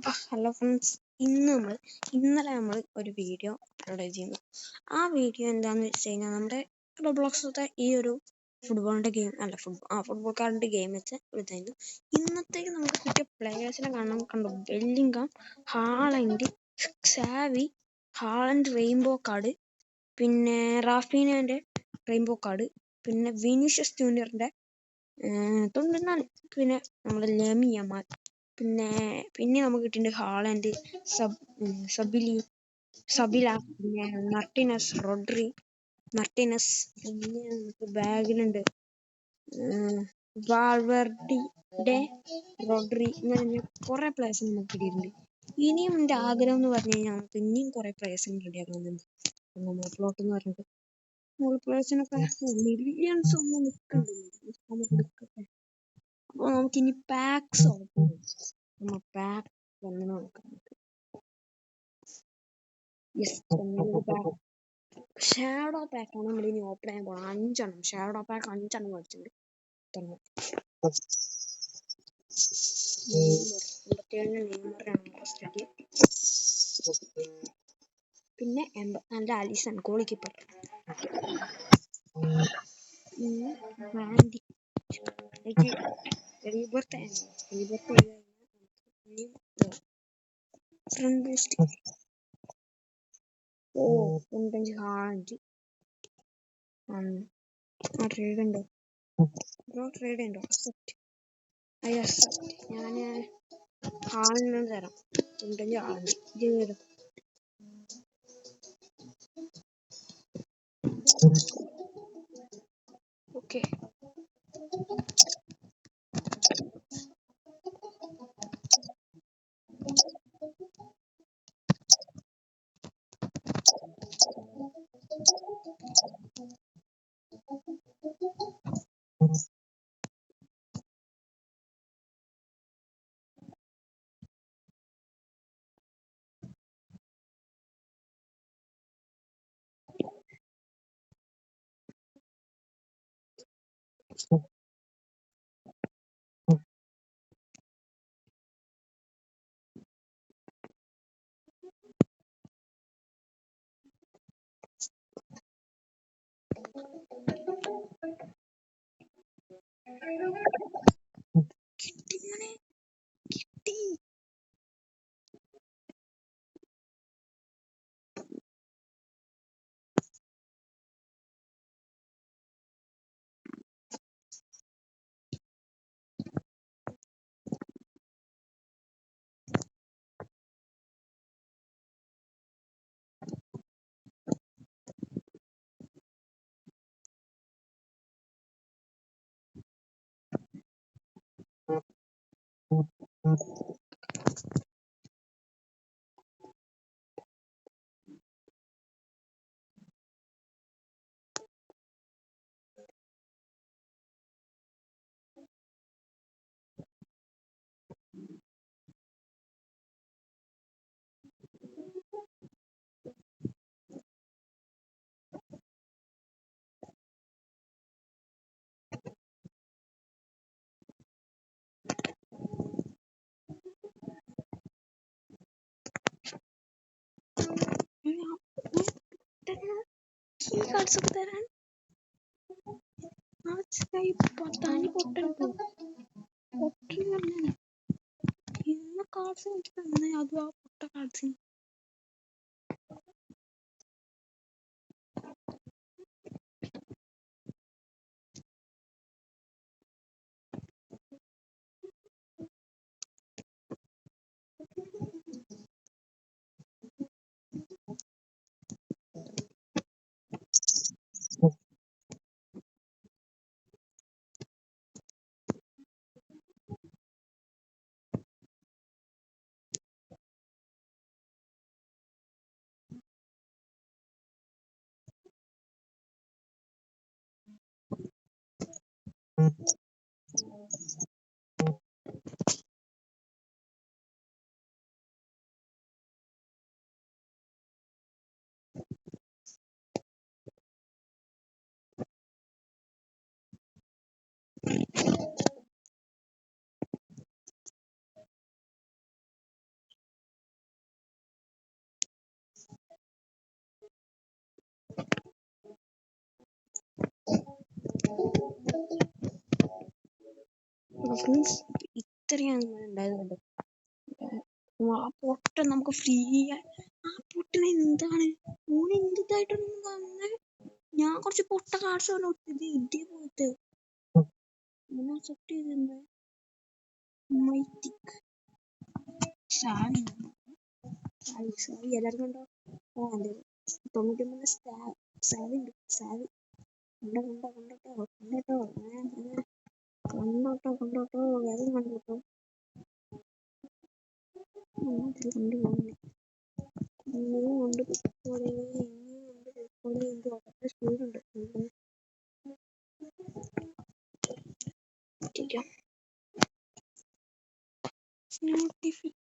Hello friends, ഇന്നലെ നമ്മൾ ഒരു വീഡിയോ അപ്ലോഡ് ചെയ്യുന്നു. ആ വീഡിയോ എന്താണെന്ന് വെച്ച് കഴിഞ്ഞാൽ നമ്മുടെ റോബ്ലോക്സിലത്തെ ഈ ഒരു ഫുട്ബോളിൻ്റെ ഗെയിം ഫുട്ബോൾക്കാരൻ്റെ ഗെയിം വെച്ച് എടുത്തായിരുന്നു. ഇന്നത്തേക്ക് നമുക്ക് കിട്ടിയ പ്ലേയേഴ്സിനെ കണ്ടു. Bellingham, Haaland, Xavi, rainbow card, പിന്നെ റാഫീനേൻ്റെ റെയിൻബോ കാർഡ്, പിന്നെ വിനീഷ്യസ് ജൂനിയറിൻ്റെ 94, പിന്നെ നമ്മുടെ ലെമി യമാൽ, പിന്നെ നമുക്ക് കിട്ടിയിട്ടുണ്ട് ഹാളൻഡ്, സബില, പിന്നെ മർട്ടിനസ്, പിന്നെ നമുക്ക് ബാഗിലുണ്ട് വാൾവർഡിന്റെ റോഡ്രി, ഇങ്ങനെ കുറെ പ്ലേയേഴ്സ് നമുക്ക് കിട്ടിയിട്ടുണ്ട്. ഇനിയും എൻ്റെ ആഗ്രഹം എന്ന് പറഞ്ഞു കഴിഞ്ഞാൽ നമുക്ക് ഇനിയും കുറെ പ്ലേയേഴ്സിന് റെഡിയാക്കുന്നുണ്ട്. പ്ലോട്ട് എന്ന് പറഞ്ഞിട്ട് പ്ലേയേഴ്സിനൊക്കെ മില്യൺസ് ഒന്നും നിൽക്കുന്നുണ്ട്. നമുക്ക് എടുക്കട്ടെ. അപ്പോൾ നമുക്കിനി പാക്സ് പാക്ക് വന്ന് നോക്കാം. ഷാഡോ പാക്കാണ് നമ്മൾ ഇനി ഓപ്പൺ ചെയ്യാൻ പോകണം. 5 ഷാഡോ പാക്ക് 5 മേടിച്ചിട്ടുണ്ട്. 87 നെയ്മറാണ് ഫസ്റ്റ് അടി. പിന്നെ 84 Alisson goal keeper. Front boost 95 Haaland. Trade ഉണ്ടോ? ഞാൻ ഹാളിന് തരാം. 95 ഹാളൻഡ്. ഓക്കെ, കിട്ടി. ഈ കാർഡ്സ് ഒക്കെ തരാൻ തനി പൊട്ടൻ ഇന്ന കാർഡ്സ് എനിക്ക് തന്നെ. അതും ആ പൊട്ട കാർഡ്സിന്. ഫ്രണ്ട്സ് ഇത്രയാണ് ഉണ്ടായത്. ആ പൊട്ട നമുക്ക് ഫ്രീ ആ പൊട്ടന് എന്താണ് ഓന് എന്തായിട്ടൊന്നും തന്നെ. ഞാൻ കുറച്ച് പൊട്ട കാർഡ്സ് ഇത് ഇതേപോലത്തെ സെറ്റ് ചെയ്തിട്ടുണ്ട്. സാവി എല്ലാവർക്കും ഉണ്ടോ? ആ അതെ 99 സാവി ഉണ്ട്. സാവി കൊണ്ടോട്ടോ വേഗം കൊണ്ടോട്ടോ. കൊണ്ട് പോകുന്നു ഇനിയും കൊണ്ട് പോയിക്കോളേ, ഇനിയും കൊണ്ട് പോയിക്കോളേ. എനിക്ക് വളരെ സ്പീഡുണ്ട്. നോട്ടിഫിക്കേഷൻ